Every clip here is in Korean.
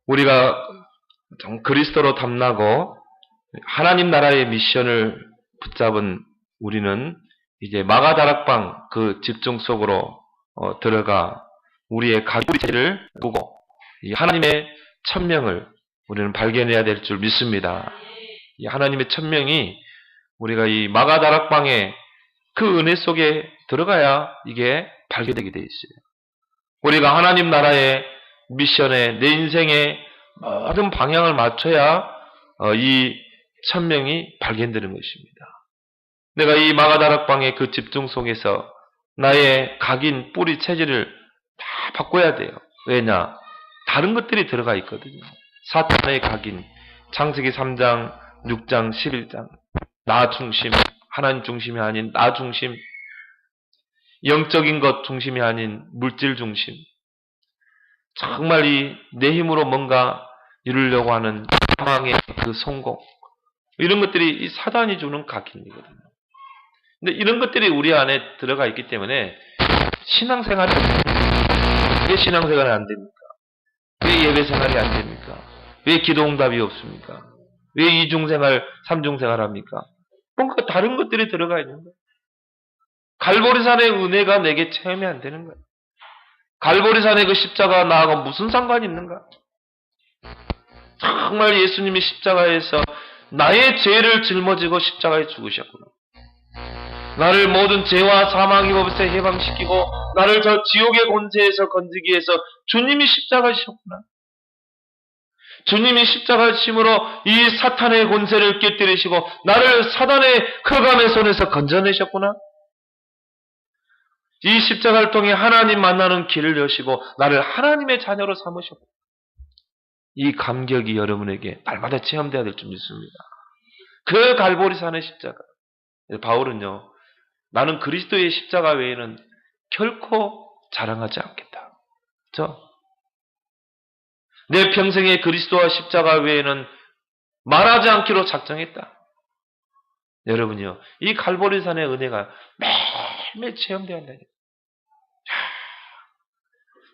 우리가 좀 그리스도로 탐나고 하나님 나라의 미션을 붙잡은 우리는 이제 마가다락방 그 집중 속으로 들어가 우리의 가기를 두고 하나님의 천명을 우리는 발견해야 될 줄 믿습니다. 이 하나님의 천명이 우리가 이 마가다락방의 그 은혜 속에 들어가야 이게 발견되게 돼 있어요. 우리가 하나님 나라의 미션에 내 인생의 모든 방향을 맞춰야 이 천명이 발견되는 것입니다. 내가 이 마가다락방의 그 집중 속에서 나의 각인, 뿌리, 체질을 다 바꿔야 돼요. 왜냐? 다른 것들이 들어가 있거든요. 사탄의 각인, 창세기 3장, 6장, 11장. 나 중심, 하나님 중심이 아닌 나 중심, 영적인 것 중심이 아닌 물질 중심. 정말 내 힘으로 뭔가 이루려고 하는 사망의 그 성공. 이런 것들이 이 사단이 주는 각인이거든요. 근데 이런 것들이 우리 안에 들어가 있기 때문에 신앙생활이 왜 신앙생활이 안 됩니까? 왜 예배생활이 안 됩니까? 왜 기도응답이 없습니까? 왜 이중생활, 삼중생활 합니까? 뭔가 다른 것들이 들어가 있는 거예요. 갈보리산의 은혜가 내게 체험이 안 되는 거예요. 갈보리산의 그 십자가 나하고 무슨 상관이 있는가? 정말 예수님이 십자가에서 나의 죄를 짊어지고 십자가에 죽으셨구나. 나를 모든 죄와 사망의 법에서 해방시키고 나를 저 지옥의 권세에서 건지기 위해서 주님이 십자가에 지셨구나. 주님이 십자가를 심으로 이 사탄의 권세를 깨뜨리시고 나를 사단의 흑암의 손에서 건져내셨구나. 이 십자가를 통해 하나님 만나는 길을 여시고 나를 하나님의 자녀로 삼으셨고 이 감격이 여러분에게 날마다 체험되어야 될 줄 믿습니다. 그 갈보리산의 십자가. 바울은요. 나는 그리스도의 십자가 외에는 결코 자랑하지 않겠다. 그렇죠? 내 평생에 그리스도와 십자가 외에는 말하지 않기로 작정했다. 여러분요. 이 갈보리산의 은혜가 매일매일 체험되어야 한다.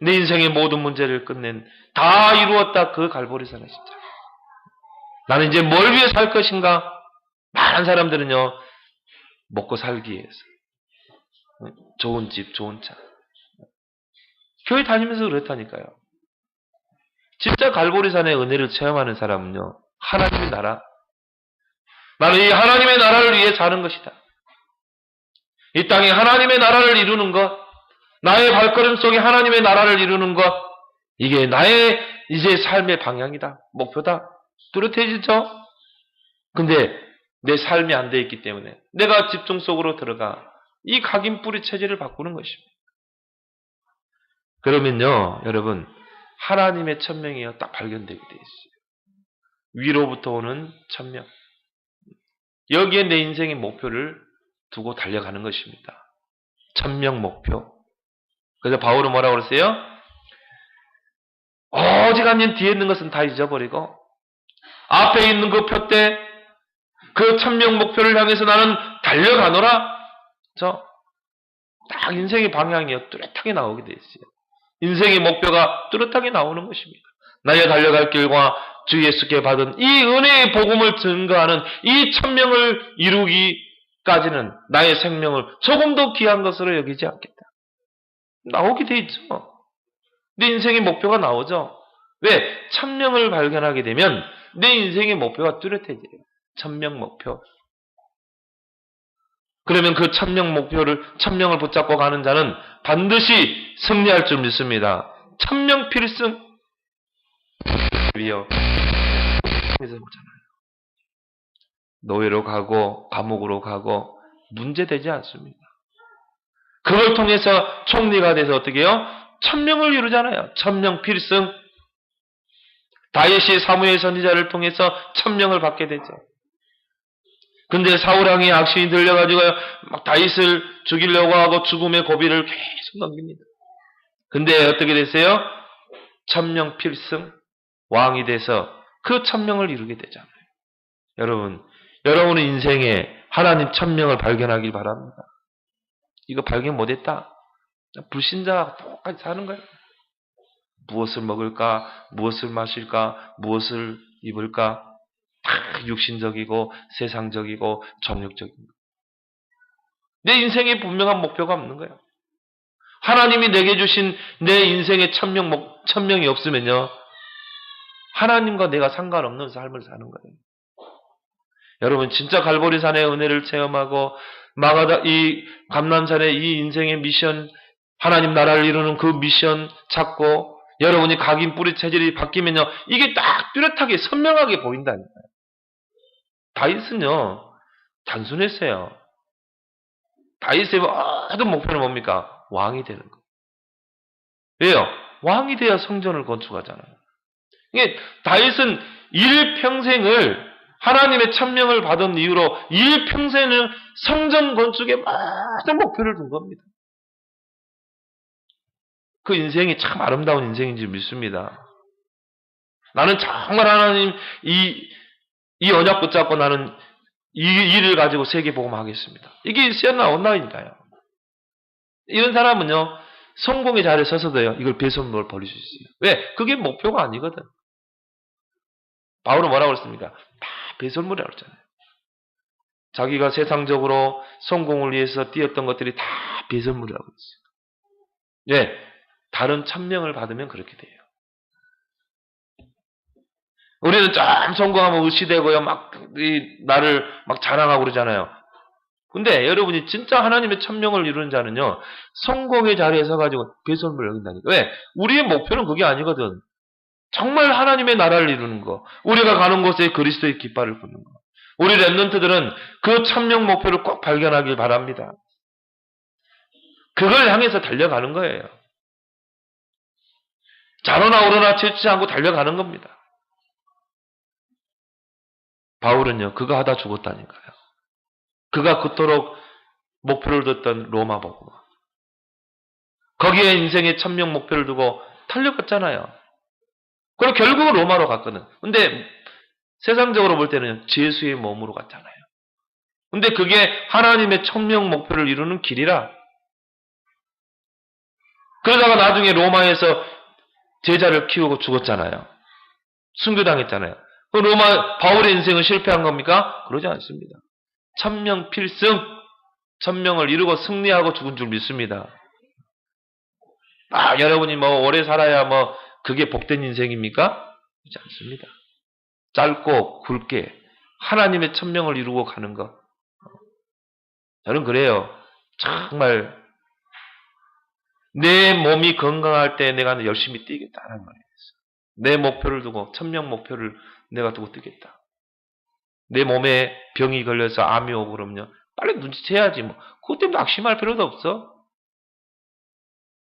내 인생의 모든 문제를 끝낸 다 이루었다. 그 갈보리산의 십자가. 나는 이제 뭘 위해 살 것인가? 많은 사람들은요. 먹고 살기 위해서. 좋은 집, 좋은 차. 교회 다니면서 그렇다니까요. 진짜 갈보리산의 은혜를 체험하는 사람은요. 하나님의 나라. 나는 이 하나님의 나라를 위해 사는 것이다. 이 땅에 하나님의 나라를 이루는 것. 나의 발걸음 속에 하나님의 나라를 이루는 것. 이게 나의 이제 삶의 방향이다. 목표다. 뚜렷해지죠? 근데 내 삶이 안 돼 있기 때문에 내가 집중 속으로 들어가 이 각인 뿌리 체질을 바꾸는 것입니다. 그러면요, 여러분, 하나님의 천명이 딱 발견되게 돼 있어요. 위로부터 오는 천명. 여기에 내 인생의 목표를 두고 달려가는 것입니다. 천명 목표. 그래서 바울은 뭐라고 그랬어요? 오직 아닌 뒤에 있는 것은 다 잊어버리고 앞에 있는 그 표대 그 천명 목표를 향해서 나는 달려가노라. 딱 인생의 방향이 뚜렷하게 나오게 돼 있어요. 인생의 목표가 뚜렷하게 나오는 것입니다. 나의 달려갈 길과 주 예수께 받은 이 은혜의 복음을 증거하는 이 천명을 이루기까지는 나의 생명을 조금도 귀한 것으로 여기지 않겠다. 나오게 돼 있죠. 내 인생의 목표가 나오죠. 왜? 천명을 발견하게 되면 내 인생의 목표가 뚜렷해져요. 천명 목표. 그러면 그 천명을 붙잡고 가는 자는 반드시 승리할 줄 믿습니다. 천명 필승. 그래서 보잖아요. 노예로 가고 감옥으로 가고 문제되지 않습니다. 그걸 통해서 총리가 돼서 어떻게 해요? 천명을 이루잖아요. 천명 필승. 다윗이 사무엘 선지자를 통해서 천명을 받게 되죠. 근데 사울왕의 악신이 들려가지고 막 다윗을 죽이려고 하고 죽음의 고비를 계속 넘깁니다. 근데 어떻게 됐어요? 천명 필승 왕이 돼서 그 천명을 이루게 되잖아요. 여러분의 인생에 하나님 천명을 발견하길 바랍니다. 이거 발견 못했다. 불신자와 똑같이 사는 거예요. 무엇을 먹을까, 무엇을 마실까, 무엇을 입을까, 다 육신적이고 세상적이고 정욕적인 거. 내 인생에 분명한 목표가 없는 거예요. 하나님이 내게 주신 내 인생의 천명이 없으면요, 하나님과 내가 상관없는 삶을 사는 거예요. 여러분, 진짜 갈보리산의 은혜를 체험하고 이 감람산의 이 인생의 미션, 하나님 나라를 이루는 그 미션 찾고 여러분이 각인 뿌리 체질이 바뀌면요, 이게 딱 뚜렷하게 선명하게 보인다니까요. 다윗은요, 단순했어요. 다윗의 모든 목표는 뭡니까? 왕이 되는 거. 왜요? 왕이 돼야 성전을 건축하잖아요. 이게 다윗은 일평생을 하나님의 천명을 받은 이후로 일평생은 성전 건축에 모든 목표를 둔 겁니다. 그 인생이 참 아름다운 인생인지 믿습니다. 나는 정말 하나님 이 언약 붙잡고 나는 이 일을 가지고 세계 복음하겠습니다. 이게 있어야 온다니까요. 이런 사람은요, 성공의 자리에 서서도요, 이걸 배설물을 버릴 수 있어요. 왜? 그게 목표가 아니거든. 바울은 뭐라고 그랬습니까? 다 배설물이라고 그랬잖아요. 자기가 세상적으로 성공을 위해서 뛰었던 것들이 다 배설물이라고 그랬어요. 예, 다른 천명을 받으면 그렇게 돼요. 우리는 좀 성공하면 의시되고요, 나를 자랑하고 그러잖아요. 근데 여러분이 진짜 하나님의 천명을 이루는 자는요, 성공의 자리에 서가지고 배설물을 여긴다니까. 왜? 우리의 목표는 그게 아니거든. 정말 하나님의 나라를 이루는 거. 우리가 가는 곳에 그리스도의 깃발을 꽂는 거. 우리 랩런트들은 그 천명 목표를 꼭 발견하길 바랍니다. 그걸 향해서 달려가는 거예요. 자로나 오르나 치우치지 않고 달려가는 겁니다. 바울은요, 그거 하다 죽었다니까요. 그가 그토록 목표를 뒀던 로마 복음. 거기에 인생의 천명 목표를 두고 달려갔잖아요. 그리고 결국은 로마로 갔거든. 근데 세상적으로 볼 때는 제수의 몸으로 갔잖아요. 근데 그게 하나님의 천명 목표를 이루는 길이라. 그러다가 나중에 로마에서 제자를 키우고 죽었잖아요. 순교당했잖아요. 그 바울의 인생은 실패한 겁니까? 그러지 않습니다. 천명 필승, 천명을 이루고 승리하고 죽은 줄 믿습니다. 여러분이 오래 살아야 그게 복된 인생입니까? 그렇지 않습니다. 짧고 굵게 하나님의 천명을 이루고 가는 것. 저는 그래요. 정말 내 몸이 건강할 때 내가 열심히 뛰겠다는 말이에요. 내 목표를 두고, 천명 목표를 내가 두고 뛰겠다. 내 몸에 병이 걸려서 암이 오고 그러면요, 빨리 눈치채야지. 그것 때문에 낙심할 필요도 없어.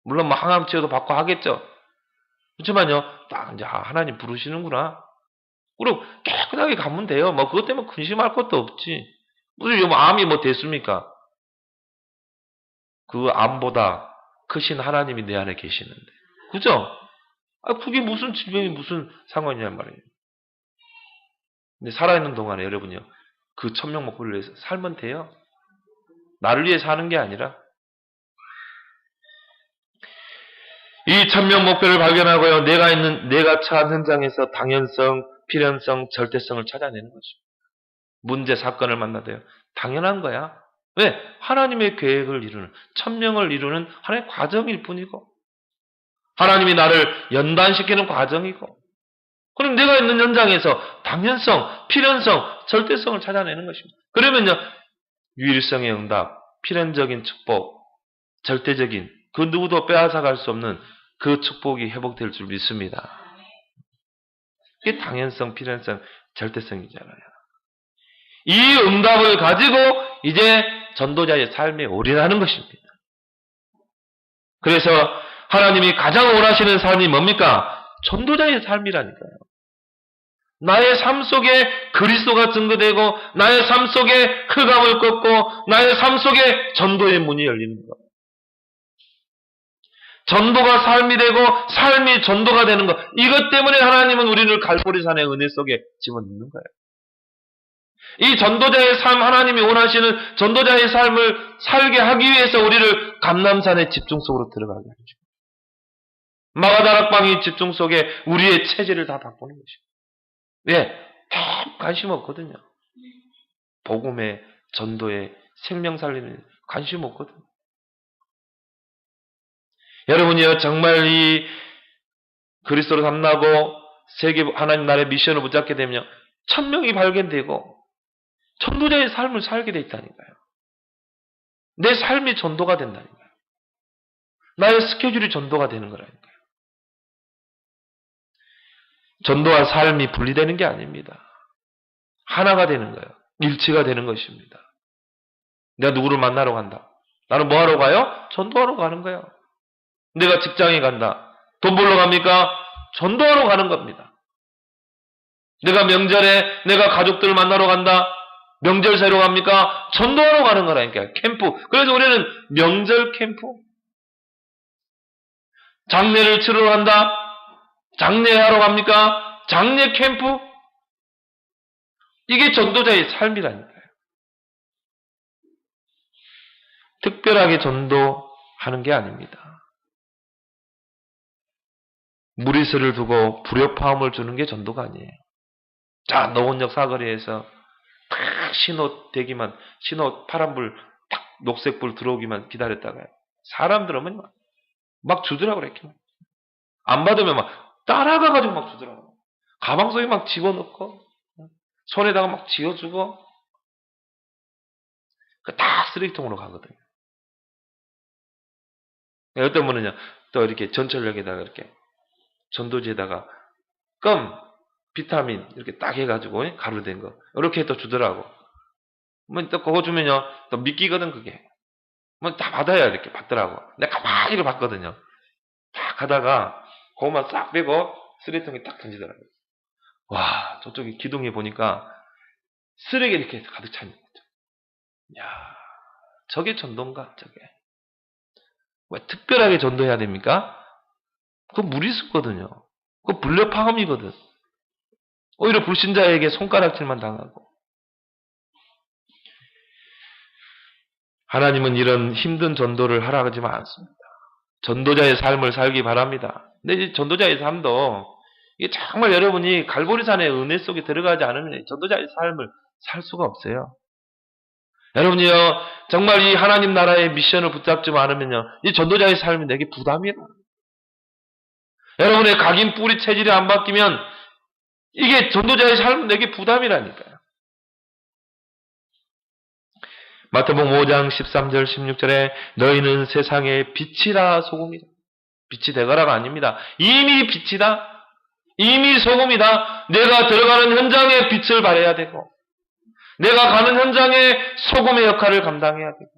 물론 항암치료도 받고 하겠죠. 그렇지만요, 딱 이제 하나님 부르시는구나. 그리고 깨끗하게 가면 돼요. 그것 때문에 근심할 것도 없지. 무슨 암이 됐습니까? 그 암보다 크신 하나님이 내 안에 계시는데. 그죠? 그게 무슨 질병이 무슨 상관이냔 말이에요. 근데 살아있는 동안에 여러분요, 그 천명 목표를 위해서 살면 돼요. 나를 위해 사는 게 아니라. 이 천명 목표를 발견하고요, 내가 처한 현장에서 당연성, 필연성, 절대성을 찾아내는 것입니다. 문제, 사건을 만나도요, 당연한 거야. 왜? 하나님의 계획을 이루는, 천명을 이루는 하나의 과정일 뿐이고, 하나님이 나를 연단시키는 과정이고, 그럼 내가 있는 현장에서 당연성, 필연성, 절대성을 찾아내는 것입니다. 그러면요, 유일성의 응답, 필연적인 축복, 절대적인, 그 누구도 빼앗아갈 수 없는 그 축복이 회복될 줄 믿습니다. 그게 당연성, 필연성, 절대성이잖아요. 이 응답을 가지고 이제 전도자의 삶에 올인하는 것입니다. 그래서 하나님이 가장 원하시는 삶이 뭡니까? 전도자의 삶이라니까요. 나의 삶 속에 그리스도가 증거되고, 나의 삶 속에 흑암을 꺾고, 나의 삶 속에 전도의 문이 열리는 것. 전도가 삶이 되고, 삶이 전도가 되는 것. 이것 때문에 하나님은 우리를 갈보리산의 은혜 속에 집어넣는 거예요. 이 전도자의 삶, 하나님이 원하시는 전도자의 삶을 살게 하기 위해서 우리를 감람산의 집중 속으로 들어가게 하죠. 마가다락방이 집중 속에 우리의 체질을 다 바꾸는 것입니다. 예, 관심 없거든요. 복음에, 전도에, 생명 살리는 관심 없거든요. 여러분이요, 정말 이 그리스도로 담나고 세계 하나님 나라의 미션을 붙잡게 되면 천명이 발견되고 전도자의 삶을 살게 돼 있다니까요. 내 삶이 전도가 된다니까요. 나의 스케줄이 전도가 되는 거라니까요. 전도와 삶이 분리되는 게 아닙니다. 하나가 되는 거예요. 일치가 되는 것입니다. 내가 누구를 만나러 간다. 나는 뭐 하러 가요? 전도하러 가는 거예요. 내가 직장에 간다. 돈 벌러 갑니까? 전도하러 가는 겁니다. 내가 명절에 내가 가족들을 만나러 간다. 명절 새로 갑니까? 전도하러 가는 거라니까요. 캠프. 그래서 우리는 명절 캠프. 장례를 치러러 간다. 장례하러 갑니까? 장례 캠프. 이게 전도자의 삶이라니까요. 특별하게 전도하는 게 아닙니다. 무리수를 두고 불협화음을 주는 게 전도가 아니에요. 자, 노원역 사거리에서 딱 신호 파란불 딱 녹색불 들어오기만 기다렸다가 사람들은 막 주더라고 이렇게. 안 받으면 막 따라가가지고 막 주더라고. 가방 속에 막 집어넣고 손에다가 막 쥐어주고 다 쓰레기통으로 가거든요. 어떤 분은요 또 이렇게 전철역에다가 이렇게 전도지에다가 껌, 비타민 이렇게 딱 해가지고 가루 된 거 이렇게 또 주더라고. 뭐 또 그거 주면요 또 미끼거든 그게. 뭐 다 받아야 이렇게 받더라고. 내가 가만히 이렇게 받거든요. 딱 가다가 그것만 싹 빼고 쓰레기통에 딱 던지더라고요. 와, 저쪽에 기둥에 보니까 쓰레기 이렇게 가득 차 있는 거죠. 야, 저게 전도인가 저게. 왜 특별하게 전도해야 됩니까? 그거 무리수거든요. 그거 불협화음이거든. 오히려 불신자에게 손가락질만 당하고. 하나님은 이런 힘든 전도를 하라고 하지만 않습니다. 전도자의 삶을 살기 바랍니다. 근데 이 전도자의 삶도 이게 정말 여러분이 갈보리산의 은혜 속에 들어가지 않으면 전도자의 삶을 살 수가 없어요. 여러분이요 정말 이 하나님 나라의 미션을 붙잡지 않으면요 이 전도자의 삶이 내게 부담이라. 여러분의 각인 뿌리 체질이 안 바뀌면 이게 전도자의 삶은 내게 부담이라니까요. 마태복음 5장 13절 16절에 너희는 세상의 빛이라 소금이다. 빛이 되거라가 아닙니다. 이미 빛이다. 이미 소금이다. 내가 들어가는 현장에 빛을 발해야 되고 내가 가는 현장에 소금의 역할을 감당해야 되고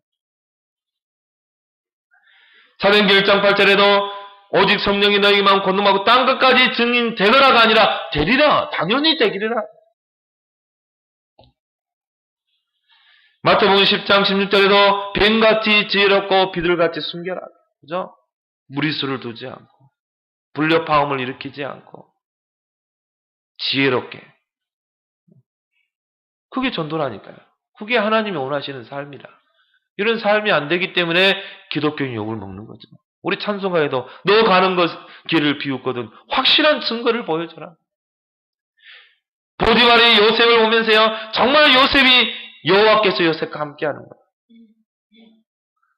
사도행전 1장 8절에도 오직 성령이 너희만 권능하고 땅끝까지 증인 되거라가 아니라 되리라. 당연히 되기리라. 마태복음 10장 16절에도 뱀같이 지혜롭고 비둘같이 숨겨라. 그죠? 무리수를 두지 않고 불협화음을 일으키지 않고 지혜롭게. 그게 전도라니까요. 그게 하나님이 원하시는 삶이라. 이런 삶이 안 되기 때문에 기독교인 욕을 먹는 거죠. 우리 찬송가에도 너 가는 길을 비웃거든 확실한 증거를 보여줘라. 보디발이 요셉을 보면서요. 정말 요셉이 여호와께서 요셉과 함께하는 거예요.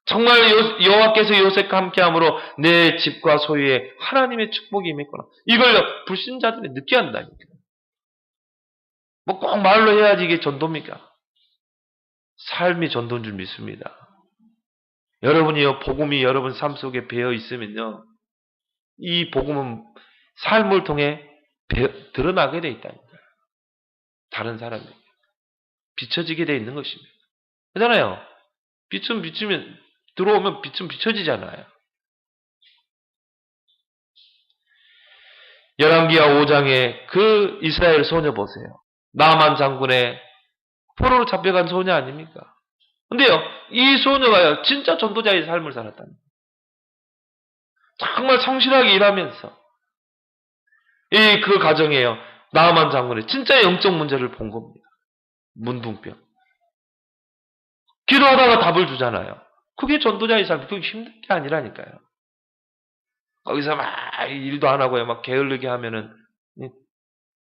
정말 여호와께서 요셉과 함께함으로 내 집과 소유에 하나님의 축복이 임했구나. 이걸 불신자들이 느껴야 한다니까요. 뭐 꼭 말로 해야지 이게 전도입니까? 삶이 전도인 줄 믿습니다. 여러분이요 복음이 여러분 삶 속에 배어 있으면요 이 복음은 삶을 통해 드러나게 돼 있다니까요. 다른 사람에게 비춰지게 돼 있는 것입니다. 그렇잖아요. 빛은 비추면 들어오면 빛은 비춰지잖아요. 열왕기하 5장에 그 이스라엘 소녀 보세요. 나만 장군의 포로로 잡혀간 소녀 아닙니까? 근데요, 이 소녀가요, 진짜 전도자의 삶을 살았다는 거예요. 정말 성실하게 일하면서, 그 가정에요, 나만 장군의 진짜 영적 문제를 본 겁니다. 문둥병. 기도하다가 답을 주잖아요. 그게 전도자의 삶, 그게 힘든 게 아니라니까요. 거기서 막 일도 안 하고 막 게을르게 하면은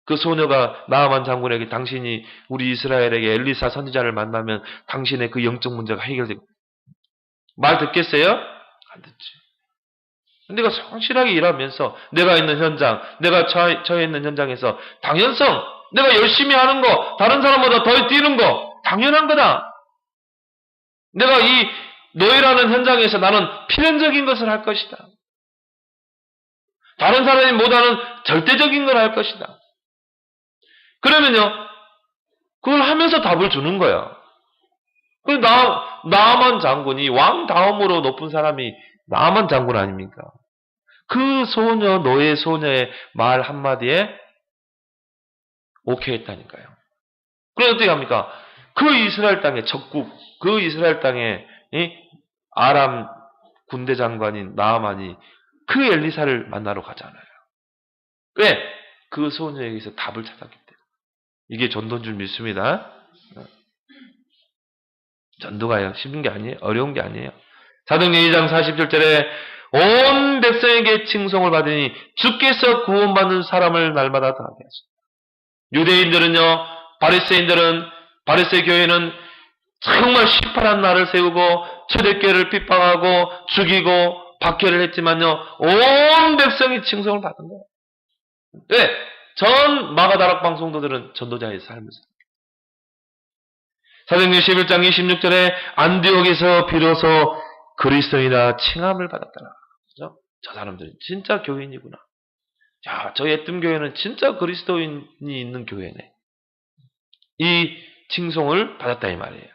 그 소녀가 나아만 장군에게 당신이 우리 이스라엘에게 엘리사 선지자를 만나면 당신의 그 영적 문제가 해결되고 말 듣겠어요? 안 듣지. 내가 성실하게 일하면서 내가 있는 현장, 내가 처해 있는 현장에서 당연성, 내가 열심히 하는 거, 다른 사람보다 더 뛰는 거 당연한 거다. 내가 이 노예라는 현장에서 나는 필연적인 것을 할 것이다. 다른 사람이 못하는 절대적인 걸 할 것이다. 그러면요, 그걸 하면서 답을 주는 거야. 나아만 장군이 왕 다음으로 높은 사람이 나아만 장군 아닙니까? 그 소녀, 노예 소녀의 말 한마디에 오케이 했다니까요. 그래서 어떻게 합니까? 그 이스라엘 땅의 적국, 그 이스라엘 땅의 아람 군대 장관인 나아만이 그 엘리사를 만나러 가잖아요. 왜? 그 소녀에게서 답을 찾았기 때문에. 이게 전도인 줄 믿습니다. 전도가요. 쉬운 게 아니에요. 어려운 게 아니에요. 사도행전 2장 47절에 온 백성에게 칭송을 받으니 주께서 구원받는 사람을 날마다 더하게 하시다. 유대인들은요, 바리새 교회는 정말 시팔한 날을 세우고 초대교회를 핍박하고 죽이고 박해를 했지만요, 온 백성이 칭송을 받은 거예요. 왜? 전 마가다락방 성도들은 전도자의 삶을 삽니다. 사도행전 11장 26절에 안디옥에서 비로소 그리스도인이라 칭함을 받았더라. 그죠? 저 사람들은 진짜 교인이구나. 야, 저 예뜸 교회는 진짜 그리스도인이 있는 교회네. 이 칭송을 받았다 이 말이에요.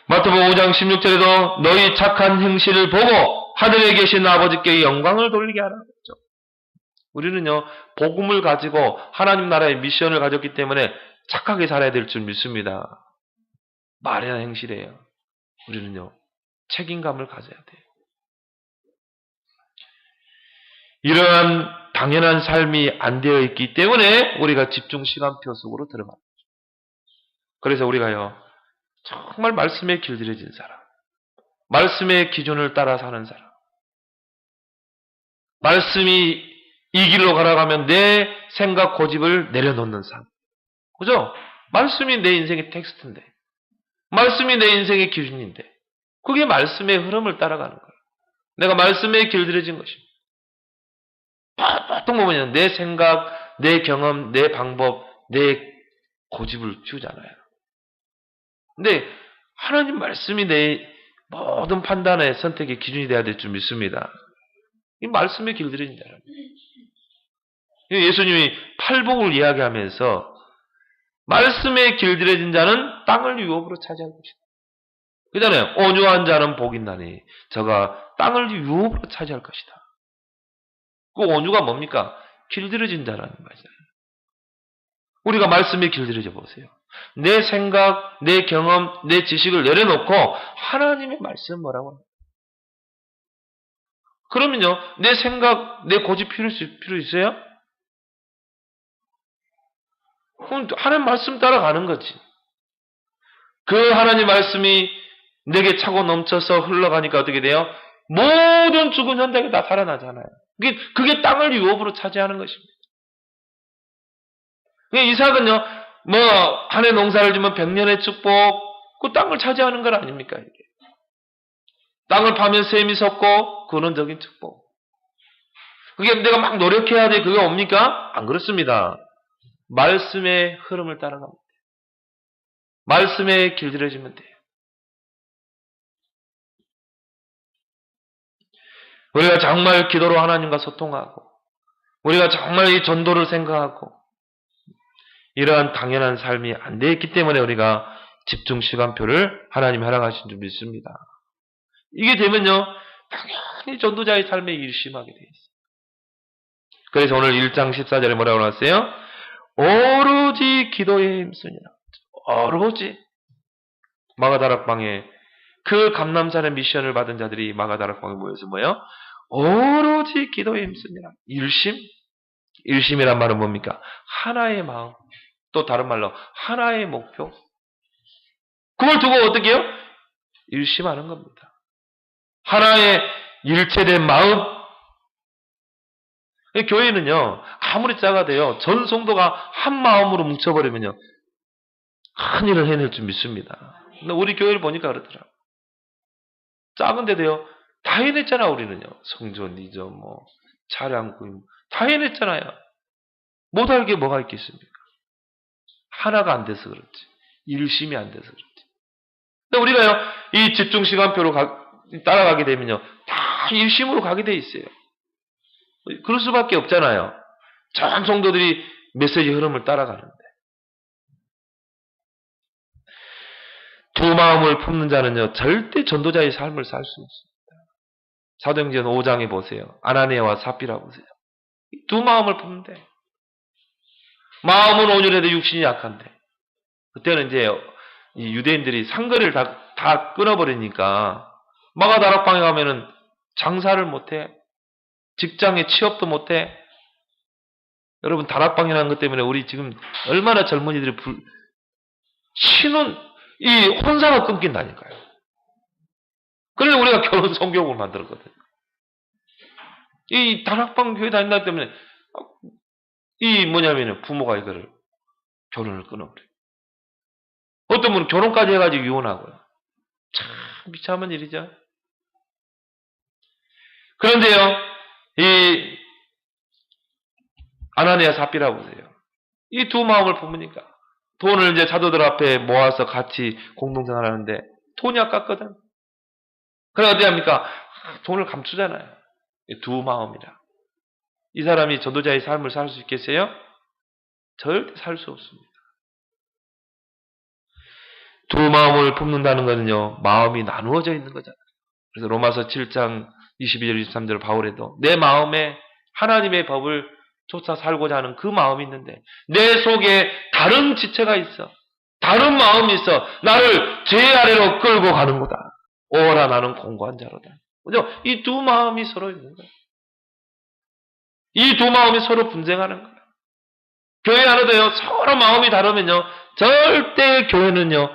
마태복음 5장 16절에도 너희 착한 행실을 보고 하늘에 계신 아버지께 영광을 돌리게 하라. 그렇죠? 우리는요, 복음을 가지고 하나님 나라의 미션을 가졌기 때문에 착하게 살아야 될 줄 믿습니다. 말이나 행실이에요. 우리는요, 책임감을 가져야 돼요. 이러한 당연한 삶이 안 되어 있기 때문에 우리가 집중 시간표 속으로 들어갑니다. 그래서 우리가요, 정말 말씀에 길들여진 사람, 말씀의 기준을 따라 사는 사람, 말씀이 이 길로 가라가면 내 생각 고집을 내려놓는 삶. 그죠? 말씀이 내 인생의 텍스트인데, 말씀이 내 인생의 기준인데, 그게 말씀의 흐름을 따라가는 거예요. 내가 말씀에 길들여진 것입니다. 보통 보면 내 생각, 내 경험, 내 방법, 내 고집을 피우잖아요. 근데 하나님 말씀이 내 모든 판단의 선택의 기준이 되어야 될 줄 믿습니다. 이 말씀에 길들여진 자라는 예수님이 팔복을 이야기하면서 말씀에 길들여진 자는 땅을 유업으로 차지할 것이다. 그잖아요. 온유한 자는 복이 나니 저가 땅을 유업으로 차지할 것이다. 그 온유가 뭡니까? 길들여진 자라는 말이잖아요. 우리가 말씀에 길들여져 보세요. 내 생각, 내 경험, 내 지식을 내려놓고 하나님의 말씀 뭐라고 합니까? 그러면요, 내 생각, 내 고집 필요 있어요? 그럼 하나님 말씀 따라가는 거지. 그 하나님 말씀이 내게 차고 넘쳐서 흘러가니까 어떻게 돼요? 모든 죽은 현장이 다 살아나잖아요. 그게 땅을 유업으로 차지하는 것입니다. 이삭은요, 한 해 농사를 지면 100년의 축복, 그 땅을 차지하는 것 아닙니까, 이게? 땅을 파면 샘이 솟고, 근원적인 축복. 그게 내가 막 노력해야 돼, 그게 옵니까? 안 그렇습니다. 말씀의 흐름을 따라갑니다. 말씀에 길들여지면 돼요. 우리가 정말 기도로 하나님과 소통하고, 우리가 정말 이 전도를 생각하고, 이러한 당연한 삶이 안 돼 있기 때문에 우리가 집중 시간표를 하나님이 허락하신 줄 믿습니다. 이게 되면요, 당연히 전도자의 삶에 일심하게 돼 있어요. 그래서 오늘 1장 14절에 뭐라고 나왔어요? 오로지 기도에 힘쓰니라. 오로지. 마가다락방에 그 감람산의 미션을 받은 자들이 마가다락방에 모여서 뭐예요? 오로지 기도에 힘쓰니라. 일심? 일심이란 말은 뭡니까? 하나의 마음. 또 다른 말로 하나의 목표. 그걸 두고 어떻게 해요? 일심하는 겁니다. 하나의 일체된 마음. 교회는요, 아무리 작아도요, 전 성도가 한 마음으로 뭉쳐버리면요, 큰 일을 해낼 줄 믿습니다. 근데 우리 교회를 보니까 그러더라. 작은데도요, 다 해냈잖아, 우리는요. 성전 이전, 차량 구입, 다 해냈잖아요. 못할 게 뭐가 있겠습니까? 하나가 안 돼서 그렇지. 일심이 안 돼서 그렇지. 근데 우리가요, 이 집중 시간표로 따라가게 되면요, 다 일심으로 가게 돼 있어요. 그럴 수밖에 없잖아요. 전 성도들이 메시지 흐름을 따라가는데. 두 마음을 품는 자는요, 절대 전도자의 삶을 살 수 없습니다. 사도행전 5장에 보세요. 아나니아와 삽비라 보세요. 두 마음을 품는데. 마음은 온유해도 육신이 약한데. 그때는 이제 이 유대인들이 상거리를 다 끊어버리니까 마가다락방에 가면은 장사를 못해. 직장에 취업도 못해. 여러분 다락방이라는 것 때문에 우리 지금 얼마나 젊은이들이 신혼 이 혼사가 끊긴다니까요. 그래서 우리가 결혼 성교육을 만들었거든요. 이 다락방 교회 다닌다 때문에 이 뭐냐면은 부모가 이거를 결혼을 끊어버려요. 어떤 분은 결혼까지 해가지고 이혼하고요. 참 비참한 일이죠. 그런데요, 이 아나니아 삽비라 보세요. 이 두 마음을 품으니까 돈을 이제 사도들 앞에 모아서 같이 공동생활하는데 돈이 아깝거든. 그래 어디 합니까? 돈을 감추잖아요. 이 두 마음이라. 이 사람이 전도자의 삶을 살 수 있겠어요? 절대 살 수 없습니다. 두 마음을 품는다는 것은요, 마음이 나누어져 있는 거잖아요. 그래서 로마서 7장 22절 23절 바울에도 내 마음에 하나님의 법을 쫓아 살고자 하는 그 마음이 있는데 내 속에 다른 지체가 있어. 다른 마음이 있어. 나를 죄 아래로 끌고 가는구나. 오라 나는 공고한 자로다. 그죠? 이 두 마음이 서로 있는 거예요. 이 두 마음이 서로 분쟁하는 거예요. 교회 안에도요, 서로 마음이 다르면요, 절대 교회는요,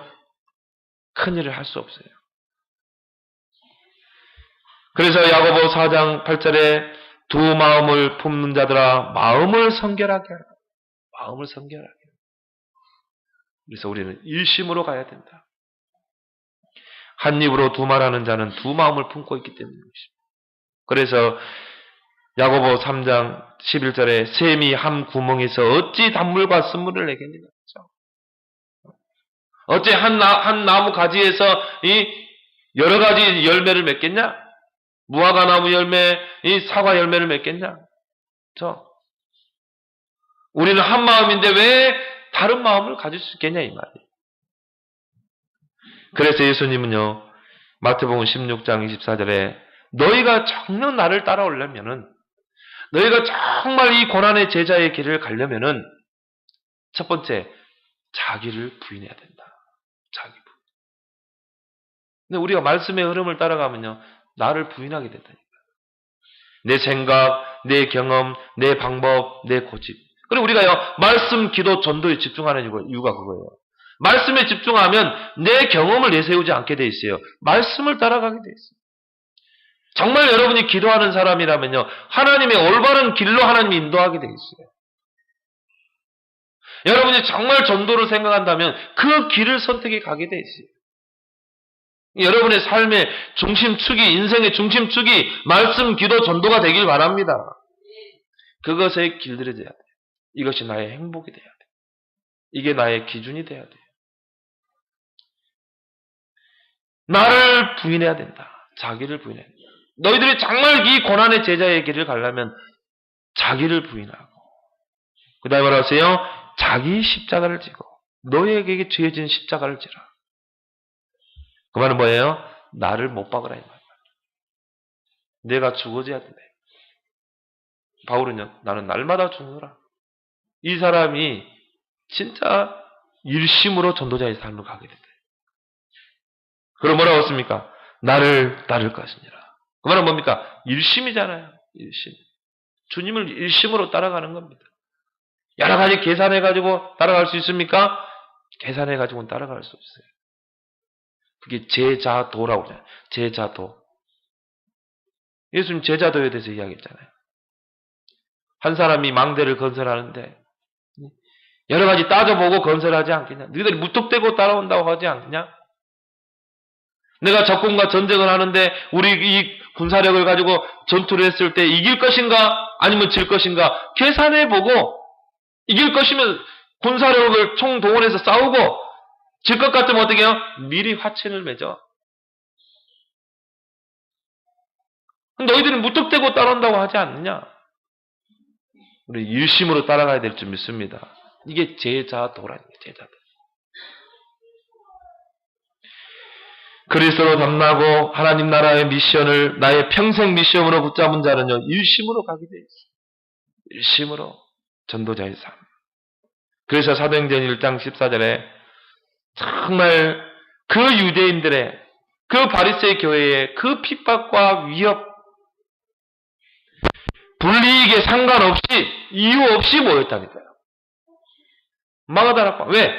큰일을 할 수 없어요. 그래서 야고보 4장 8절에 두 마음을 품는 자들아 마음을 성결하게 하라. 마음을 성결하게 하라. 그래서 우리는 일심으로 가야 된다. 한 입으로 두 말하는 자는 두 마음을 품고 있기 때문입니다. 그래서 야고보 3장 11절에 샘이 한 구멍에서 어찌 단물과 쓴물을 내겠느냐. 어찌 한 나무 가지에서 이 여러 가지 열매를 맺겠냐? 무화과 나무 열매, 이 사과 열매를 맺겠냐? 우리는 한 마음인데 왜 다른 마음을 가질 수 있겠냐 이 말이에요. 그래서 예수님은요, 마태복음 16장 24절에 너희가 정녕 나를 따라오려면은 너희가 정말 이 고난의 제자의 길을 가려면은 첫 번째 자기를 부인해야 된다. 자기 부인. 근데 우리가 말씀의 흐름을 따라가면요, 나를 부인하게 된다니까. 내 생각, 내 경험, 내 방법, 내 고집. 그리고 우리가요, 말씀, 기도, 전도에 집중하는 이유가 그거예요. 말씀에 집중하면 내 경험을 내세우지 않게 돼 있어요. 말씀을 따라가게 돼 있어요. 정말 여러분이 기도하는 사람이라면요, 하나님의 올바른 길로 하나님이 인도하게 돼 있어요. 여러분이 정말 전도를 생각한다면 그 길을 선택해 가게 돼 있어요. 여러분의 삶의 중심축이, 인생의 중심축이 말씀, 기도, 전도가 되길 바랍니다. 그것에 길들여져야 돼요. 이것이 나의 행복이 돼야 돼요. 이게 나의 기준이 돼야 돼요. 나를 부인해야 된다. 자기를 부인해야 된다. 너희들이 정말 이 고난의 제자의 길을 가려면 자기를 부인하고, 그 다음에 뭐라 하세요? 자기 십자가를 지고 너희에게 죄진 십자가를 지라. 그 말은 뭐예요? 나를 못 박으라 이 말이야. 내가 죽어져야 된다. 바울은요, 나는 날마다 죽노라. 이 사람이 진짜 일심으로 전도자의 삶을 가게 된다. 그럼 뭐라고 했습니까? 나를 따를 것이니라. 그 말은 뭡니까? 일심이잖아요. 일심. 주님을 일심으로 따라가는 겁니다. 여러 가지 계산해가지고 따라갈 수 있습니까? 계산해가지고는 따라갈 수 없어요. 그게 제자도라고 그러잖아요. 제자도. 예수님 제자도에 대해서 이야기했잖아요. 한 사람이 망대를 건설하는데 여러 가지 따져보고 건설하지 않겠냐? 너희들이 무턱대고 따라온다고 하지 않느냐? 내가 적군과 전쟁을 하는데 우리 이 군사력을 가지고 전투를 했을 때 이길 것인가 아니면 질 것인가 계산해보고 이길 것이면 군사력을 총동원해서 싸우고 질 것 같으면 어떻게 해요? 미리 화친을 맺어. 너희들이 무턱대고 따라온다고 하지 않느냐? 우리 일심으로 따라가야 될 줄 믿습니다. 이게 제자도라는 거예요. 제자도. 그리스도로 담나고 하나님 나라의 미션을 나의 평생 미션으로 붙잡은 자는요. 일심으로 가게 되어 있어요. 일심으로 전도자의 삶. 그래서 사도행전 1장 14절에 정말 그 유대인들의 그 바리새인 교회의 그 핍박과 위협 불이익에 상관없이 이유 없이 모였다니까요. 마가다락방. 왜?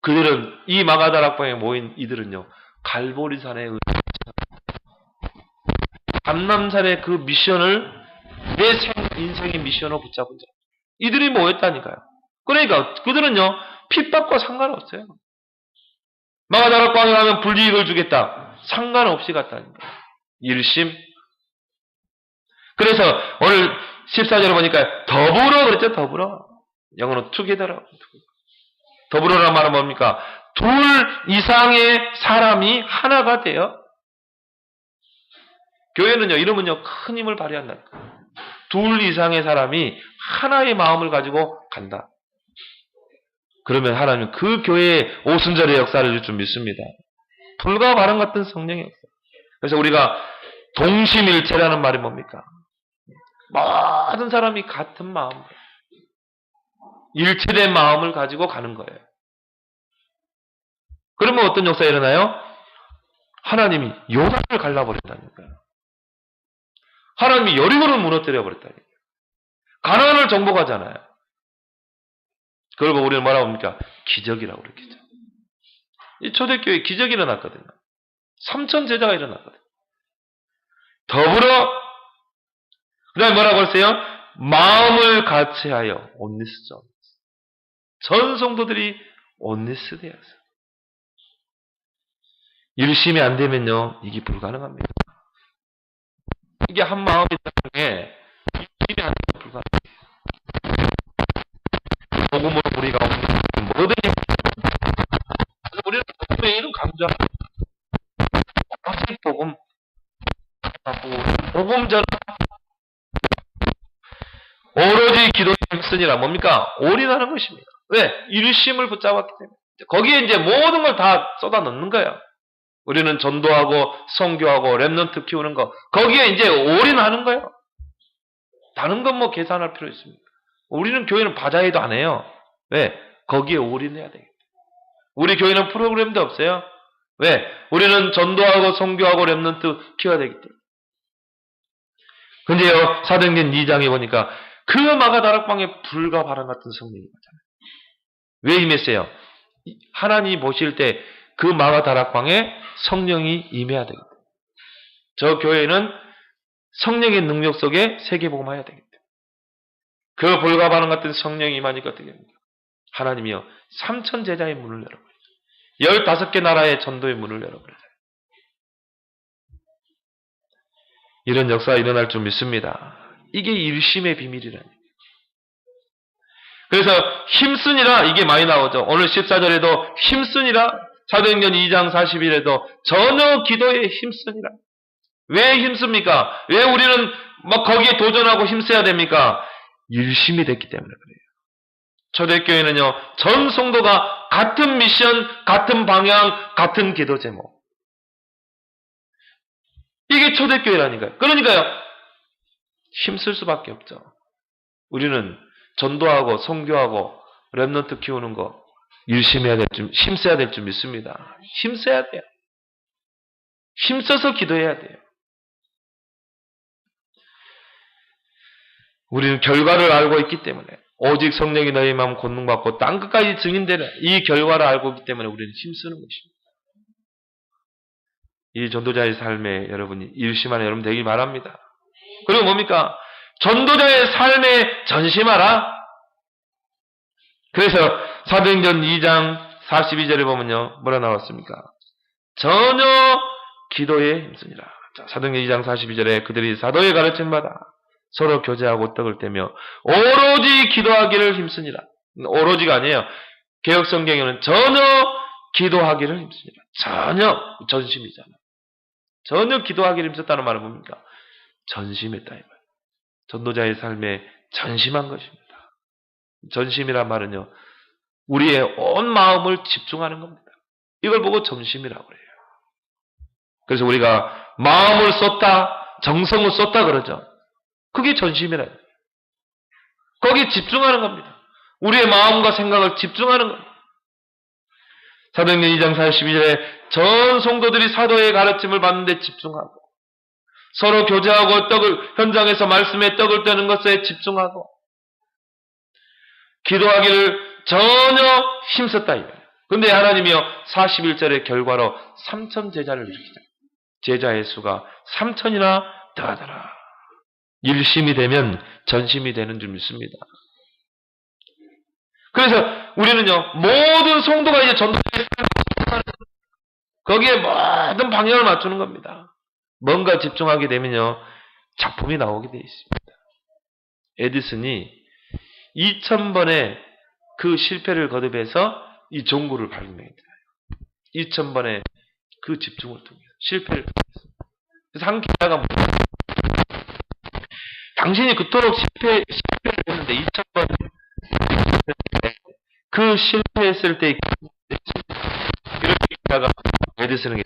그들은 이 마가다락방에 모인 이들은요. 갈보리산의 감남산의 그 미션을 내 인생의 미션으로 붙잡은 자. 이들이 모였다니까요. 그러니까 그들은요. 핍박과 상관없어요. 마가다락방에 가면 불이익을 주겠다. 상관없이 갔다니까요. 일심. 그래서 오늘 14절에 보니까 더불어 그랬죠. 더불어. 영어로 together라고. 더불어라는 말은 뭡니까? 둘 이상의 사람이 하나가 돼요. 교회는요. 이러면요. 큰 힘을 발휘한다. 둘 이상의 사람이 하나의 마음을 가지고 간다. 그러면 하나님은 그 교회에 오순절의 역사를 줄 줄 믿습니다. 불과 바람 같은 성령의 역사. 그래서 우리가 동심일체라는 말이 뭡니까? 모든 사람이 같은 마음, 일체된 마음을 가지고 가는 거예요. 그러면 어떤 역사가 일어나요? 하나님이 요단을 갈라버린다니까요. 하나님이 여리고를 무너뜨려 버렸다니까요. 가나안을 정복하잖아요. 그걸 보고 우리는 뭐라고 합니까? 기적이라고 그러죠. 이 초대교회에 기적이 일어났거든요. 3천 제자가 일어났거든요. 더불어 그 다음에 뭐라고 했어요? 마음을 같이하여 온니스죠. 전 성도들이 온니스 되었어요. 일심이 안 되면요. 이게 불가능합니다. 이게 한 마음이 땅에 일심이 안 되면 불가능해요. 복음으로 우리가 뭐든지 우리는 복음의 이름 강조합니다. 오직 복음 복음 전 오로지 기도의 핵심이라 뭡니까? 올인하는 것입니다. 왜? 일심을 붙잡았기 때문에. 거기에 이제 모든 걸 다 쏟아 넣는 거예요. 우리는 전도하고 선교하고 렘넌트 키우는 거 거기에 이제 올인하는 거예요. 다른 건 뭐 계산할 필요 있습니까? 우리는 교회는 바자회도 안 해요. 왜? 거기에 올인해야 되겠다. 우리 교회는 프로그램도 없어요. 왜? 우리는 전도하고 선교하고 렘넌트 키워야 되기 때문에. 근데요, 사도행전 2장에 보니까 그 마가다락방에 불과 바람 같은 성령이 임하잖아요. 왜 임했어요? 하나님이 보실 때 그 마가다락방에 성령이 임해야 되겠다. 저 교회는 성령의 능력 속에 세계복음해야 되겠다. 그 불과 바람 같은 성령이 임하니까 어떻게 됩니까? 하나님이요 3천 제자의 문을 열어버려요. 15개 나라의 전도의 문을 열어버려요. 이런 역사가 일어날 줄 믿습니다. 이게 일심의 비밀이라니. 그래서 힘쓰니라 이게 많이 나오죠. 오늘 14절에도 힘쓰니라 사도행전 2장 40일에도 전혀 기도에 힘쓰니라. 왜 힘씁니까? 왜 우리는 막 거기에 도전하고 힘써야 됩니까? 일심이 됐기 때문에 그래요. 초대교회는요, 전 성도가 같은 미션, 같은 방향, 같은 기도 제목. 이게 초대교회라니까요. 그러니까요, 힘쓸 수밖에 없죠. 우리는 전도하고 선교하고 렘넌트 키우는 거 일심해야 될 줄, 힘써야 될 줄 믿습니다. 힘써야 돼요. 힘써서 기도해야 돼요. 우리는 결과를 알고 있기 때문에 오직 성령이 너희 마음 권능받고 땅끝까지 증인되는 이 결과를 알고 있기 때문에 우리는 힘쓰는 것입니다. 이 전도자의 삶에 여러분이 일심하는 여러분 되길 바랍니다. 그리고 뭡니까? 전도자의 삶에 전심하라. 그래서 사도행전 2장 42절에 보면요. 뭐라 나왔습니까? 전혀 기도에 힘쓰니라. 자, 사도행전 2장 42절에 그들이 사도의 가르침받아 서로 교제하고 떡을 떼며 오로지 기도하기를 힘쓰니라. 오로지가 아니에요. 개혁성경에는 전혀 기도하기를 힘쓰니라. 전혀 전심이잖아. 전혀 기도하기를 힘썼다는 말은 뭡니까? 전심했다 이 말. 전도자의 삶에 전심한 것입니다. 전심이란 말은요. 우리의 온 마음을 집중하는 겁니다. 이걸 보고 전심이라고 그래요. 그래서 우리가 마음을 쏟다, 정성을 쏟다 그러죠. 그게 전심이라요. 거기에 집중하는 겁니다. 우리의 마음과 생각을 집중하는 겁니다. 사도행전 2장 42절에 전 성도들이 사도의 가르침을 받는 데 집중하고 서로 교제하고 현장에서 말씀에 떡을 떼는 것에 집중하고 기도하기를 전혀 힘썼다. 그런데 하나님이요 41절의 결과로 3천 제자를 일으키자. 제자의 수가 3천이나 더하더라. 일심이 되면 전심이 되는 줄 믿습니다. 그래서 우리는요 모든 성도가 이제 전도자의 삶을 거기에 모든 방향을 맞추는 겁니다. 뭔가 집중하게 되면요 작품이 나오게 되어 있습니다. 에디슨이 2000번의 그 실패를 거듭해서 이 종구를 발명했어요. 2000번의 그 집중을 통해서 실패를 통해서. 그래서 한 기자가 당신이 그토록 실패를 했는데 2000번 그 실패했을 때 이렇게 기자가 에디슨에게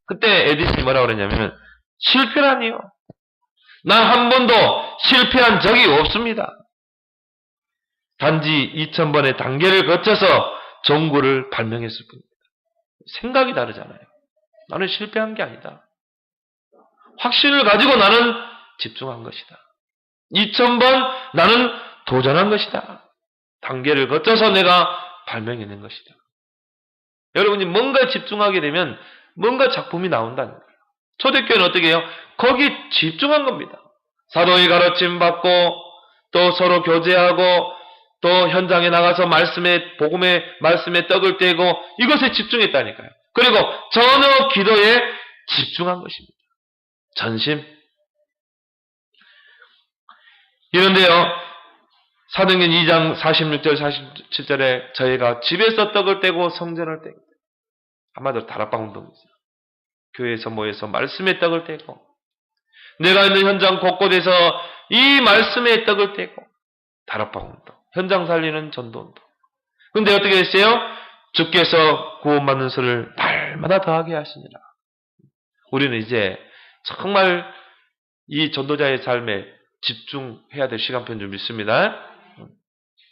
그때 에디슨이 뭐라고 그랬냐면 실패라니요. 난 한 번도 실패한 적이 없습니다. 단지 2000번의 단계를 거쳐서 종구를 발명했을 뿐입니다. 생각이 다르잖아요. 나는 실패한 게 아니다. 확신을 가지고 나는 집중한 것이다. 2000번 나는 도전한 것이다. 단계를 거쳐서 내가 발명해낸 것이다. 여러분이 뭔가 집중하게 되면 뭔가 작품이 나온다는 거예요. 초대교회는 어떻게 해요? 거기 집중한 겁니다. 사도의 가르침 받고 또 서로 교제하고 또 현장에 나가서 복음의 말씀에 떡을 떼고 이것에 집중했다니까요. 그리고 전혀 기도에 집중한 것입니다. 전심. 이런데요. 사도행전 2장 46절 47절에 저희가 집에서 떡을 떼고 성전을 떼고 한마디로 다락방 운동이죠. 교회에서 모여서 말씀의 떡을 떼고 내가 있는 현장 곳곳에서 이 말씀의 떡을 떼고 다락방 운동, 현장 살리는 전도 운동. 그런데 어떻게 했어요? 주께서 구원받는 수를 날마다 더하게 하시니라. 우리는 이제 정말 이 전도자의 삶에 집중해야 될 시간표인 줄 믿습니다.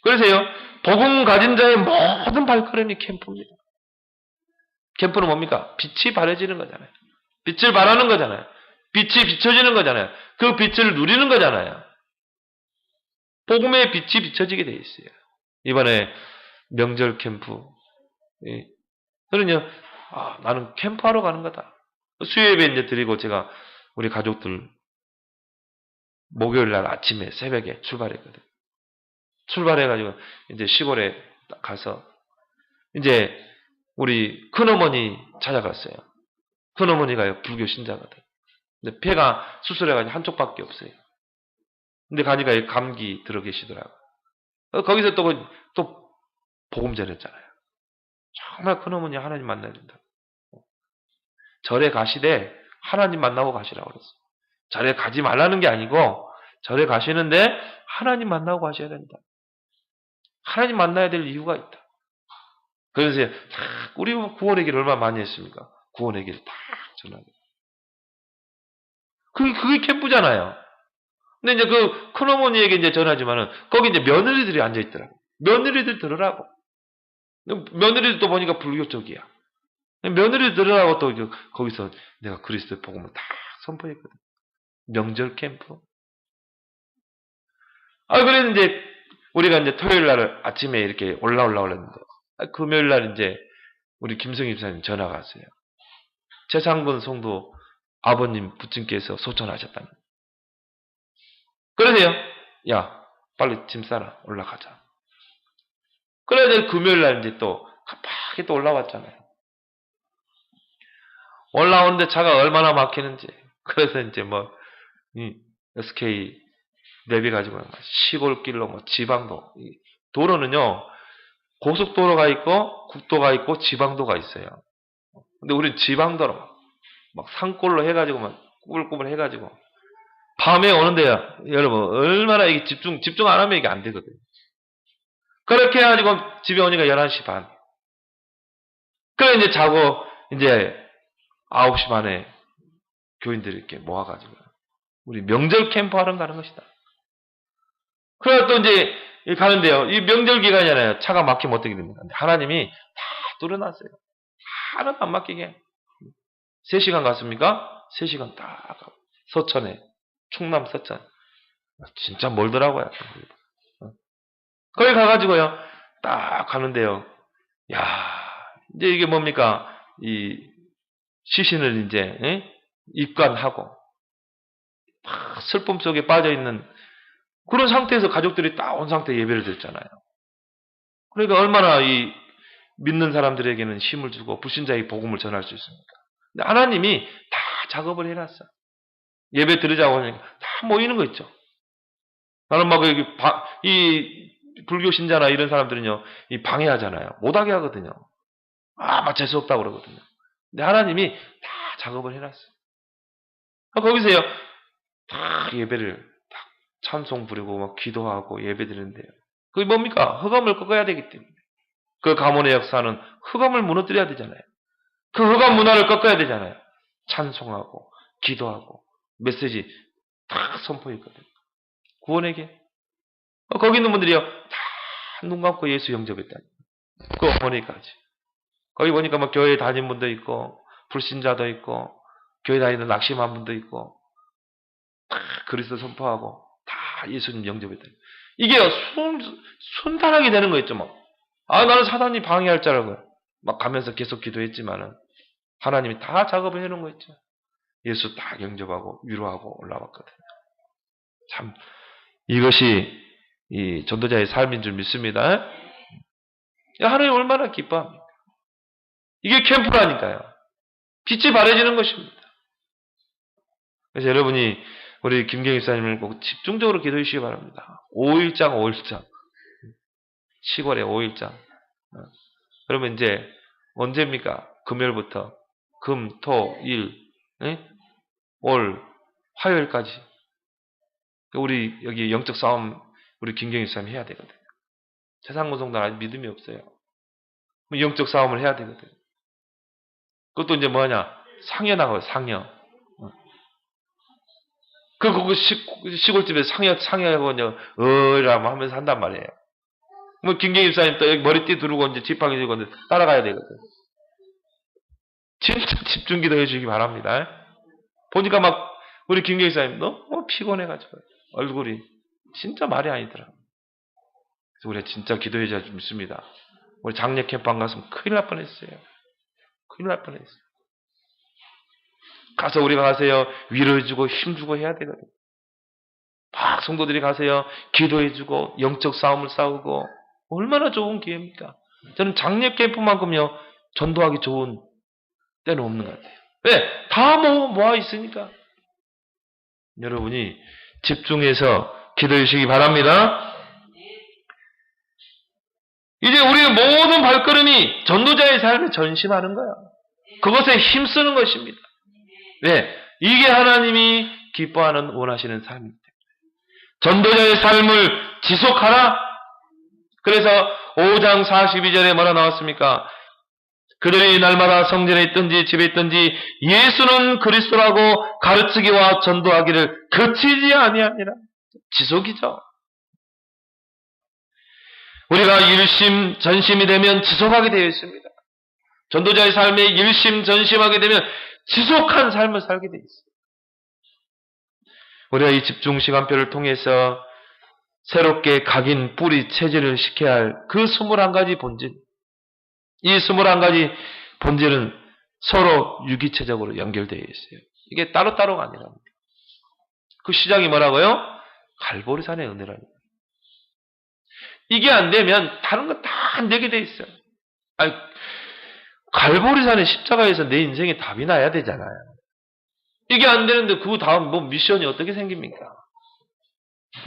그러세요. 복음 가진 자의 모든 발걸음이 캠프입니다. 캠프는 뭡니까? 빛이 바래지는 거잖아요. 빛을 발하는 거잖아요. 빛이 비춰지는 거잖아요. 그 빛을 누리는 거잖아요. 복음의 빛이 비춰지게 돼 있어요. 이번에 명절 캠프. 저는요, 나는 캠프하러 가는 거다. 수요예배 이제 드리고 제가 우리 가족들 목요일 날 아침에 새벽에 출발했거든. 출발해가지고 이제 시골에 가서 이제 우리 큰어머니 찾아갔어요. 큰어머니가 불교 신자거든. 근데 폐가 수술해가지고 한쪽밖에 없어요. 근데 가니까 감기 들어 계시더라고. 거기서 또 복음 전했잖아요. 정말 큰어머니 하나님 만나야 된다. 절에 가시되 하나님 만나고 가시라고 그랬어요. 절에 가지 말라는 게 아니고 절에 가시는데 하나님 만나고 가셔야 된다. 하나님 만나야 될 이유가 있다. 그래서 우리 구원 얘기를 얼마나 많이 했습니까? 구원 얘기를 다 전하고. 그게 캠프잖아요. 근데 이제 그 큰어머니에게 이제 전하지만은 거기 이제 며느리들이 앉아 있더라고. 며느리들 들으라고. 며느리들 또 보니까 불교 쪽이야. 며느리들 들으라고 또 거기서 내가 그리스도의 복음을 다 선포했거든. 명절 캠프. 그래서 이제 우리가 이제 토요일 날 아침에 이렇게 올라오려는데 금요일 날 이제 우리 김성희 집사님 전화가 왔어요. 최상근 성도 아버님 부친께서 소천하셨다는. 그러세요. 야, 빨리 짐 싸라. 올라가자. 그래야 될 금요일 날 이제 또 급하게 또 올라왔잖아요. 올라오는데 차가 얼마나 막히는지. 그래서 이제 뭐, SK 내비 가지고 시골길로 뭐 지방도. 도로는요, 고속도로가 있고, 국도가 있고, 지방도가 있어요. 근데 우린 지방도로 막 산골로 해가지고 막 꾸불꾸불 해가지고. 밤에 오는데요, 여러분, 얼마나 이게 집중 안 하면 이게 안 되거든요. 그렇게 해가지고 집에 오니까 11시 반. 그래, 이제 자고, 이제 9시 반에 교인들이 이렇게 모아가지고, 우리 명절 캠프 하러 가는 것이다. 그래, 또 이제 가는데요. 이 명절 기간이잖아요. 차가 막히면 어떻게 됩니까? 하나님이 다 뚫어놨어요. 하나도 안 막히게. 3시간 갔습니까? 3시간 딱 서천에, 충남 서천. 진짜 멀더라고요. 거기 가가지고요, 딱 가는데요. 야, 이제 이게 뭡니까? 이 시신을 이제 입관하고 막 슬픔 속에 빠져 있는 그런 상태에서 가족들이 딱 온 상태 예배를 드렸잖아요. 그러니까 얼마나 이 믿는 사람들에게는 힘을 주고 불신자의 복음을 전할 수 있습니까? 근데 하나님이 다 작업을 해놨어. 예배 드리자고 하니까 다 모이는 거 있죠. 나는 막 이 불교 신자나 이런 사람들은요, 이 방해하잖아요. 못하게 하거든요. 막 재수없다고 그러거든요. 근데 하나님이 다 작업을 해놨어요. 거기서요, 다 예배를 딱 찬송 부리고 막 기도하고 예배 드리는데요. 그게 뭡니까? 흑암을 꺾어야 되기 때문에. 그 가문의 역사는 흑암을 무너뜨려야 되잖아요. 그 흑암 문화를 꺾어야 되잖아요. 찬송하고 기도하고 메시지 다 선포했거든요. 구원에게. 거기 있는 분들이요, 다 눈 감고 예수 영접했다. 그 어머니까지. 거기 보니까 막 교회 다닌 분도 있고, 불신자도 있고, 교회 다니는 낙심한 분도 있고, 다 그리스도 선포하고, 다 예수님 영접했다. 이게 순탄하게 되는 거 있죠, 막. 나는 사단이 방해할 줄 알고, 막 가면서 계속 기도했지만은, 하나님이 다 작업을 해놓은 거 있죠. 예수 딱 영접하고, 위로하고 올라왔거든요. 참, 이것이 이 전도자의 삶인 줄 믿습니다. 하나님 얼마나 기뻐합니까? 이게 캠프라니까요. 빛이 바래지는 것입니다. 그래서 여러분이 우리 김경희 사님을 꼭 집중적으로 기도해 주시기 바랍니다. 5일장. 시골에 5일장. 그러면 이제 언제입니까? 금요일부터 금, 토, 일, 월, 화요일까지. 우리 여기 영적 싸움 우리 김경희 사님 해야 되거든요. 세상 고성들 아직 믿음이 없어요. 영적 싸움을 해야 되거든요. 그것도 이제 뭐하냐? 상여 나가요, 상여. 그 시골집에 상여하고 이제 라고 하면서 한단 말이에요. 뭐 김경희 사님 또 여기 머리띠 두르고 이제 지팡이 들고 따라가야 되거든. 진짜 집중기도 해주시기 바랍니다. 보니까 막 우리 김경희 사님 너무 피곤해가지고 얼굴이 진짜 말이 아니더라. 그래서 우리가 진짜 기도해야 믿습니다. 우리 장례 캠프 안 갔으면 큰일 날 뻔했어요. 큰일 날 뻔했어요. 가서 우리가 가세요. 위로해주고 힘주고 해야 되거든요. 막 성도들이 가세요. 기도해주고 영적 싸움을 싸우고 얼마나 좋은 기회입니까? 저는 장례 캠프만큼요. 전도하기 좋은 때는 없는 것 같아요. 왜? 다 모아 있으니까. 여러분이 집중해서 기도해 주시기 바랍니다. 이제 우리의 모든 발걸음이 전도자의 삶에 전심하는 거야. 그것에 힘쓰는 것입니다. 왜? 이게 하나님이 기뻐하는 원하시는 삶이기 때문에. 전도자의 삶을 지속하라. 그래서 5장 42절에 뭐라 나왔습니까? 그들이 날마다 성전에 있든지 집에 있든지 예수는 그리스도라고 가르치기와 전도하기를 그치지 아니하니라. 지속이죠. 우리가 일심전심이 되면 지속하게 되어 있습니다. 전도자의 삶에 일심전심하게 되면 지속한 삶을 살게 되어 있습니다. 우리가 이 집중 시간표를 통해서 새롭게 각인 뿌리 체질을 시켜야 할 그 21가지 본질. 이 21가지 본질은 서로 유기체적으로 연결되어 있어요. 이게 따로따로가 아니랍니다. 그 시작이 뭐라고요? 갈보리산의 은혜라니. 이게 안 되면 다른 거 다 안 되게 돼 있어요. 아니, 갈보리산의 십자가에서 내 인생에 답이 나야 되잖아요. 이게 안 되는데 그 다음 뭐 미션이 어떻게 생깁니까?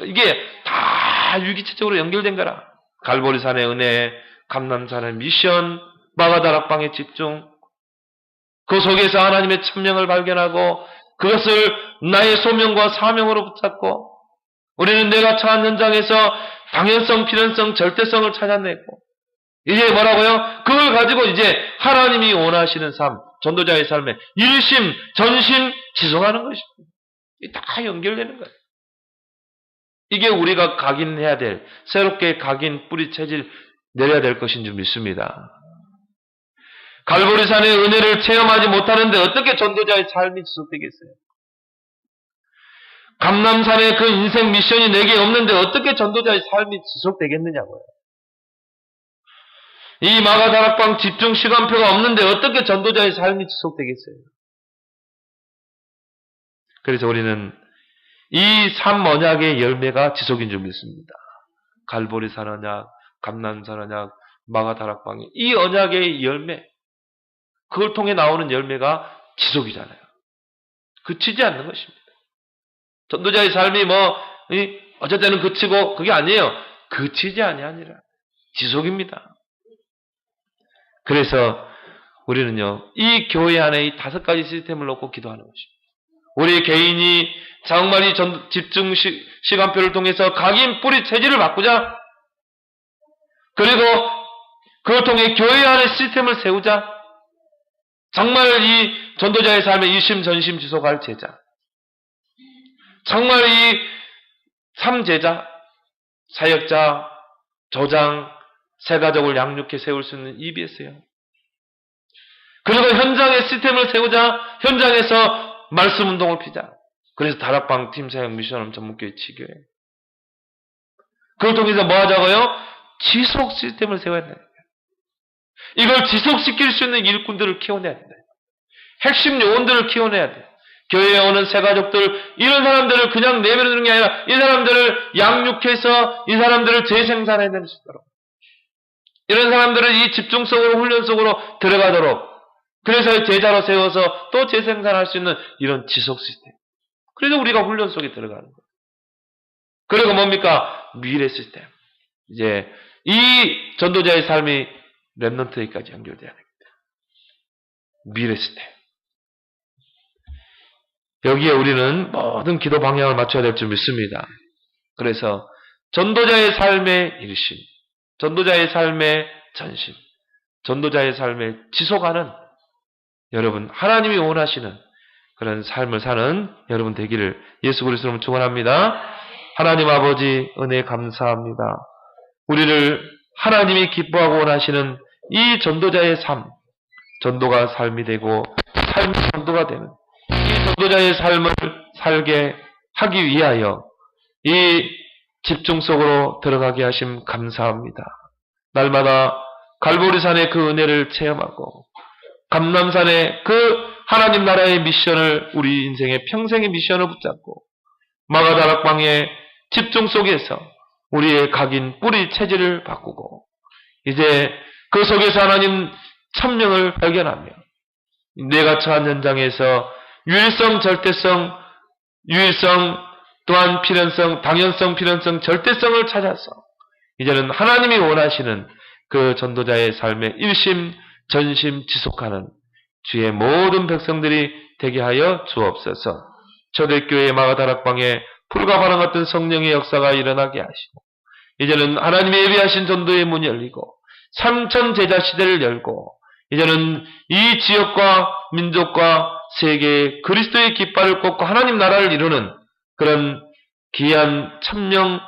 이게 다 유기체적으로 연결된 거라. 갈보리산의 은혜, 감람산의 미션, 마가다락방의 집중, 그 속에서 하나님의 천명을 발견하고 그것을 나의 소명과 사명으로 붙잡고 우리는 내가 처한 현장에서 당연성, 필연성, 절대성을 찾아내고 이제 뭐라고요? 그걸 가지고 이제 하나님이 원하시는 삶, 전도자의 삶에 일심, 전심 지속하는 것입니다. 이게 다 연결되는 거예요. 이게 우리가 각인해야 될, 새롭게 각인, 뿌리, 체질 내려야 될 것인 줄 믿습니다. 갈보리산의 은혜를 체험하지 못하는데 어떻게 전도자의 삶이 지속되겠어요? 감람산의 그 인생 미션이 내게 없는데 어떻게 전도자의 삶이 지속되겠느냐고요. 이 마가다락방 집중 시간표가 없는데 어떻게 전도자의 삶이 지속되겠어요? 그래서 우리는 이 삼 언약의 열매가 지속인 줄 믿습니다. 갈보리산 언약, 감람산 언약, 마가다락방의 이 언약의 열매, 그걸 통해 나오는 열매가 지속이잖아요. 그치지 않는 것입니다. 전도자의 삶이 어쩔 때는 그치고 그게 아니에요. 그치지 아니라 지속입니다. 그래서 우리는요, 이 교회 안에 이 5가지 시스템을 놓고 기도하는 것입니다. 우리 개인이 정말 이 집중 시간표를 통해서 각인, 뿌리, 체질을 바꾸자. 그리고 그걸 통해 교회 안에 시스템을 세우자. 정말 이 전도자의 삶에 일심 전심 지속할 제자. 정말 이 3제자, 사역자, 조장, 새 가족을 양육해 세울 수 있는 EBS요. 그리고 현장의 시스템을 세우자. 현장에서 말씀 운동을 피자. 그래서 다락방 팀 사역 미션홈 전문교회 치교회. 그걸 통해서 뭐 하자고요? 지속 시스템을 세워야 된다. 이걸 지속시킬 수 있는 일꾼들을 키워내야 된다. 핵심 요원들을 키워내야 돼. 교회에 오는 새 가족들, 이런 사람들을 그냥 내버려두는 게 아니라 이 사람들을 양육해서 이 사람들을 재생산해낼 수 있도록, 이런 사람들을 이 집중 속으로, 훈련 속으로 들어가도록, 그래서 제자로 세워서 또 재생산할 수 있는 이런 지속 시스템. 그래서 우리가 훈련 속에 들어가는 거예요. 그리고 뭡니까? 미래 시스템. 이제 이 전도자의 삶이 렘넌트에까지 연결돼야 됩니다. 미래 시스템. 여기에 우리는 모든 기도 방향을 맞춰야 될 줄 믿습니다. 그래서 전도자의 삶의 일심, 전도자의 삶의 전심, 전도자의 삶의 지속하는 여러분, 하나님이 원하시는 그런 삶을 사는 여러분 되기를 예수 그리스도로 축원합니다. 하나님 아버지 은혜 감사합니다. 우리를 하나님이 기뻐하고 원하시는 이 전도자의 삶, 전도가 삶이 되고 삶이 전도가 되는 이 전도자의 삶을 살게 하기 위하여 이 집중 속으로 들어가게 하심 감사합니다. 날마다 갈보리산의 그 은혜를 체험하고 감람산의 그 하나님 나라의 미션을 우리 인생의 평생의 미션을 붙잡고 마가다락방의 집중 속에서 우리의 각인 뿌리 체질을 바꾸고 이제 그 속에서 하나님 천명을 발견하며 내가 처한 현장에서 유일성, 절대성, 유일성 또한 필연성, 당연성, 필연성, 절대성을 찾아서 이제는 하나님이 원하시는 그 전도자의 삶의 일심, 전심 지속하는 주의 모든 백성들이 되게 하여 주옵소서. 초대교회 마가다락방에 불과 바람 같은 성령의 역사가 일어나게 하시고 이제는 하나님의 예비하신 전도의 문이 열리고 3천 제자 시대를 열고 이제는 이 지역과 민족과 세계에 그리스도의 깃발을 꽂고 하나님 나라를 이루는 그런 귀한 천명을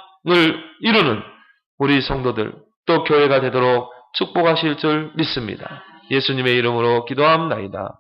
이루는 우리 성도들 또 교회가 되도록 축복하실 줄 믿습니다. 예수님의 이름으로 기도합나이다.